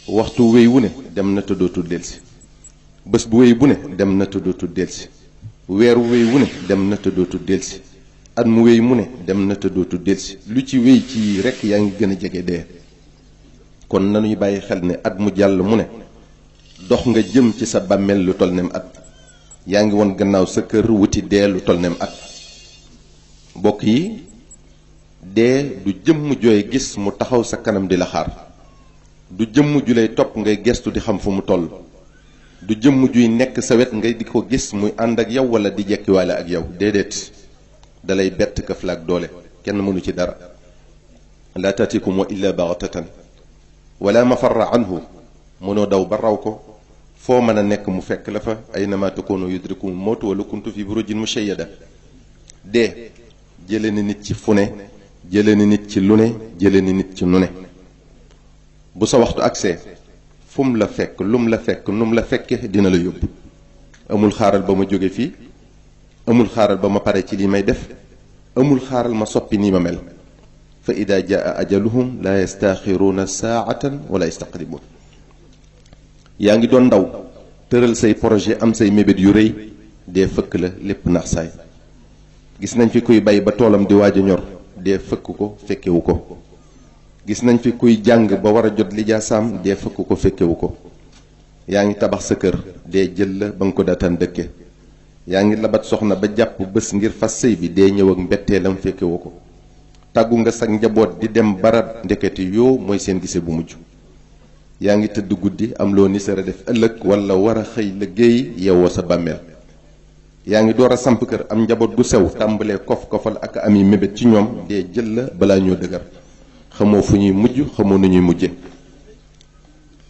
waxtu wéy wu ne dem na te dootul delsi bés bu wéy bu ne dem na te dootul delsi weeru wéy wu ne dem na te dootul delsi at mu wéy mu ne dem na te dootul delsi lu ci wéy ci rekk yaa ngi gën a jege dee. kon nanuy bàyyi xel ne at mu jàll mu ne dox nga jëm ci sa bàmmeel lu toll nem at yaa ngi woon gannaaw sa kër wuti dee lu toll nem at. mbokk yi dee du jëmm jooy gis mu taxaw sa kanam di la xaar, du jëmm ju lay topp ngay gestu di xam fu mu toll, du jëmm juy nekk sa wet ngay di ko gis muy ànd ak yow wala di jekkiwaale ak yow. déedéet dalay bett këf la ak doole, kenn mënu ci dara. laa taatikum wa illa baxtatan wala mafarra anhu, mënoo daw ba raw ko, foo mën a nekk mu fekk la fa. aynama takunu yudrikumul mawtu wala kuntu fi burujin mushayyada. dee jële na nit ci fu ne, jële na nit ci lu ne, jële na nit ci nu ne. bu sa waxtu agsee fu mu la fekk lu mu la fekk nu mu la fekke dina la yóbbu. amul xaaral ba ma jóge fii, amul xaaral ba ma pare ci li may def, amul xaaral ma soppi nii ma mel. fa ida jaa ajaluhum la yastaxiruuna saatan wala yastaqdimuun. yaa ngi doon ndaw tëral say projet am say mébét yu rëy, dee fëkk la lépp nax saay. gis nañ fi kuy bay ba toolam di waaj a ñor, dee fëkk ko fekkewu ko. gis nañ fi kuy jàng ba war a jot lijaasaam, dee fëkk ko fekkewu ko. yaa ngi tabax sa kër, dee jël la ba nga ko daataan dëkke. yaa ngi labat soxna ba jàpp bés ngir fas sëy bi, dee ñëw ak mbetteelam fekkewu ko. tàggu nga sa njaboot di dem barab, ndeketi yoo mooy seen gise bu mujj. yaa ngi tëdd guddi am loo ni sara def ëllëg wala war a xëy liggéey yeewoo sa bàmmeel. yaa ngi door a samp kër am njaboot gu sew, tàmbalee kof-kofal ak ami mébét ci ñoom, dee jël la balaa ñoo dëgër. xamoo fu ñuy mujj, xamoo nu ñuy mujje.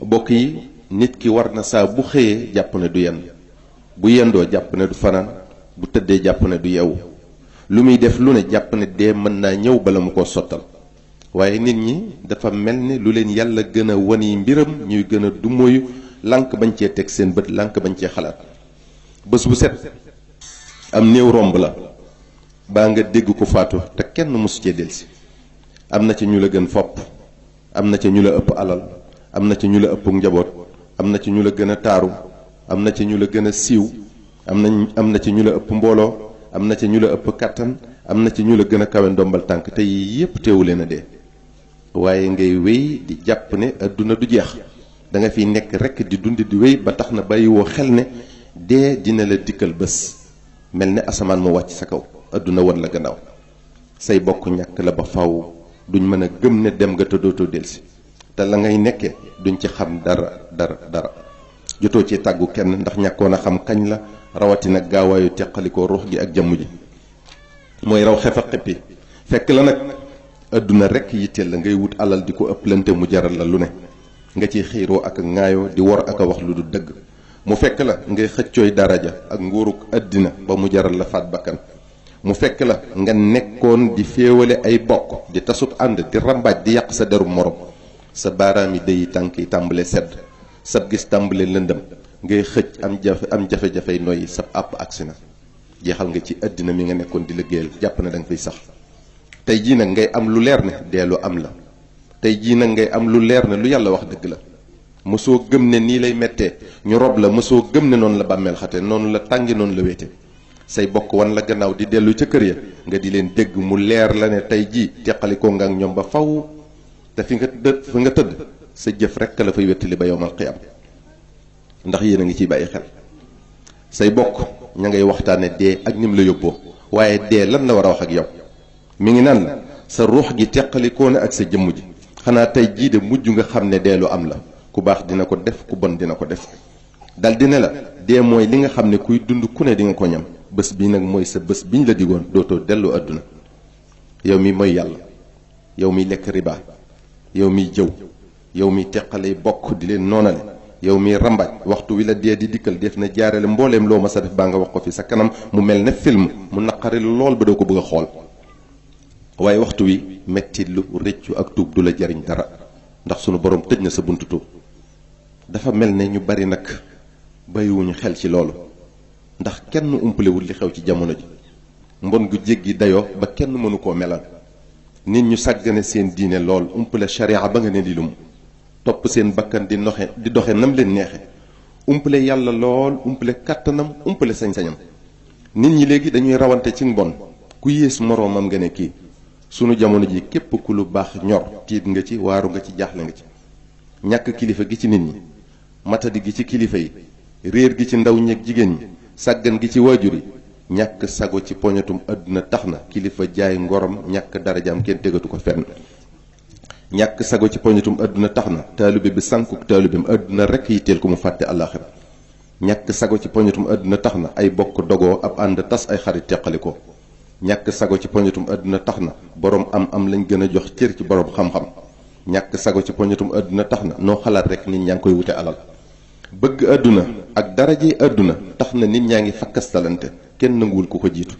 bokk yi nit ki war na saa bu xëyee jàpp ne du yenn, bu yendoo jàpp ne du fanaan, bu tëddee jàpp ne du yeewu. lu muy def lu ne jàpp ne dee mën naa ñëw bala mu ko sottal. waaye nit ñi dafa mel ni lu leen yàlla gën a wani mbiram ñuy gën a dumóoyu, lànk bañ cee teg seen bët, lànk bañ cee xalaat. bés bu set am néew romb la baa nga dégg ko faatu te kenn mosu cee delsi. am na ci ñu la gën fopp, am na ci ñu la ëpp alal, am na ci ñu la ëpp njaboot, am na ci ñu la gën a taaru, am na ci ñu la gën a siiw, am na ci ñu la ëpp mbooloo, am na ci ñu la ëpp kàttan, am na ci ñu la gën a kawe ndombal tànk, te yii yépp teewu leen a dee. waaye ngay wéy di jàpp ne adduna du jeex, da nga fiy nekk rekk di dund di wéy ba tax na bàyyiwoo xel ne dee dina la dikkal bés, mel ne asamaan mu wàcc sa kaw, adduna won la gannaaw. say bokk ñàkk la ba faw, duñ mën a gëm ne dem nga te dootoo delsi, te la ngay nekkee duñ ci xam dara. jotoo ci tàggu kenn ndax ñàkkoon a xam kañ la, rawatina gaawaayu teqalikoo ruux gi ak jëmm ji. mooy raw xef a xippi, fekk la nag adduna rekk yitteel la, ngay wut alal di ko ëpplante mu jaral la lu ne, nga ciy xiiroo ak ŋaayoo di wor ak a wax lu du dëgg. mu fekk la ngay xëccooy daraja ak nguuruk àddina ba mu jaral la faat bakkan. mu fekk la nga nekkoon di féewale ay bokk, di tasub ànd, di rambaaj, di yàq sa deru morom. sa baaraam yi dëyi tànk yi tàmbale sedd, sab gis tàmbale lëndëm, ngay xëcc am jafe-jafey noyyi, sab àpp agsi na. jeexal nga ci àddina mi nga nekkoon di liggéeyal, jàpp na da nga fiy sax. tey jii nag ngay am lu leer ne dee lu am la. tey jii nag ngay am lu leer ne lu yàlla wax dëgg la. mësoo gëm ne nii lay mettee ñu rob la, mësoo gëm ne noonu la bàmmeel xate, noonu la tàngi, noonu la wéete. say bokk wan la gannaaw di dellu ca kër ya, nga di leen dégg mu leer la ne tey jii teqalikoo nga ak ñoom ba faw. te fi nga tëdd sa jëf rekk la fay wettali ba yowmal qiyaam. ndax yéen a ngi ciy bàyyi xel. say bokk ña ngay waxtaane dee ak nim la yóbboo, waaye dee lan la war a wax ak yow. mi ngi naan la sa ruux gi teqalikoo na ak sa jëmm ji, xanaa tey jii de mujj nga xam ne dee lu am la. ku baax dina ko def, ku bon dina ko def. dal di ne la dee mooy li nga xam ne kuy dund ku ne di nga ko ñam. bés bi nag mooy sa bés biñ la digoon, dootoo dellu àdduna. yow mi mooy yàlla, yow miy lekk riba, yow miy jëw, yow miy teqalay bokk di leen noonale, yow miy rambaaj, waxtu wi la dee di dikkal def na jaarale mbooleem loo ma sa def baa nga wax ko fi sa kanam mu mel ne film mu naqari lool ba doo ko bëgg a xool. waaye waxtu wi metti lu rëccu ak tuub du la jariñ dara, ndax sunu borom tëj na sa buntu tuub. dafa mel ne ñu bari nag bàyyiwuñu xel ci loolu, ndax kenn umpalewul li xew ci jamono ji. mbon gu jéggi dayoo ba kenn mënu koo melal. nit ñu sàggane seen diine lool, umpale sharia ba nga ne di lum. topp seen bakkan di doxe nam leen neexe umpale yàlla lool umpale kàttanam umpale sañ-sañam. nit ñi léegi dañuy rawante ci mbon ku yées moroomam nga ne kii. sunu jamono ji képp ku lu baax ñor tiit nga ci waaru nga ci jaaxle nga ci. ñàkk kilifa gi ci nit ñi matadi gi ci kilifa yi réer gi ci ndaw ñeeg jigéen ñi sàggan gi ci waajur yi ñàkk sago ci poñatum àdduna tax na kilifa jaay ngorom ñàkk darajaam kenn tegatu ko fenn. ñàkk sago ci poñatum àdduna tax na taalibe bi sànkuk taalibeem àdduna rekk yitteel ko mu fàtte àllaaxira. ñàkk sago ci poñatum àdduna tax na ay bokk dogoo ab ànd tas ay xarit teqali ko. ñàkk sago ci poñatum àdduna tax na boroom am lañ gën a jox cër ci boroom xam-xam. ñàkk sago ci poñatum àdduna tax na noo xalaat rekk nit ñaa ngi koy wute alal. bëgg àdduna ak daraje àdduna tax na nit ñaa ngi fakkastalante kenn nanguwul ku ko jiitu.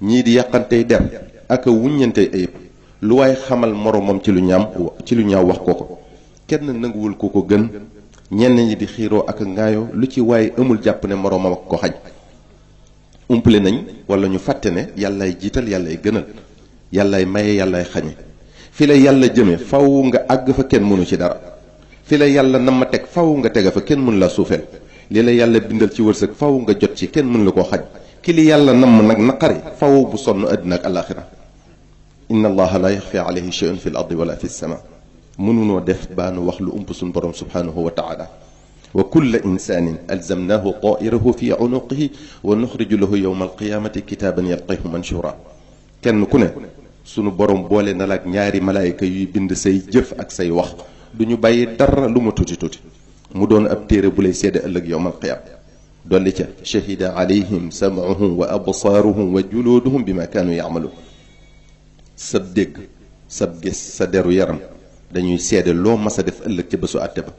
ñii di yàqantey der ak a wuññantey ayib lu waaye xamal moroomam ci lu ñaaw wax ko kenn nanguwul ku ko gën. ñenn ñi di xiiroo ak ngaayoo lu ci waaye amul jàpp ne moroomam ak ko xañ. umpale nañ wala ñu fàtte ne yàllaay jiital yàllaay gënal yàllaay maye yàllaay xañe. fi la yàlla jëme faw nga àgg fa kenn mënu ci dara. fi la yàlla nam ma teg faw nga tega fa kenn mënu la suufeel. li la yàlla bindal ci wërsëg faw nga jot ci kenn mënu la koo xañ. ki li yàlla nam nag naqari faw bu sonn àddina ak alaaxira. inna allaha la yaxfi alayhi shay'un fi l ardi wala fi sama. mënunoo def baanu wax lu ump suñ borom subhanahu wa taala. wa kulla insanin alzamnahu tairahu fi unuqihi wa nuxriju lahu yowma alqiyamati kitaaban yalqahu manshura. kenn ku ne sunu borom boole na la ak ñaari malaayika yuy bind say jëf ak say wax du ñu bàyyi dara lu ma tuuti tuuti mu doon ab téere bu lay seede ëllëg yowma alqiyama. dolli ca shahida alayhim sam'uhum wa absaaruhum wa juluuduhum bima kaanu ya'maluun. sab dégg sab gis sa deru yaram dañuy seede loo mas a def ëllëg ca bésu àtte ba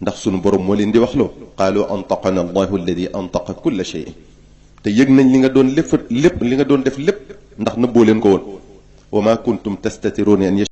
ndax sunu borom moo leen di wax loo qaalu antaqana allahu alladi antaqa kulla shay. te yëg nañ li nga doon lépp li nga doon def lépp ndax nëbboo leen ko woon. wa ma kuntum tastatiruuna an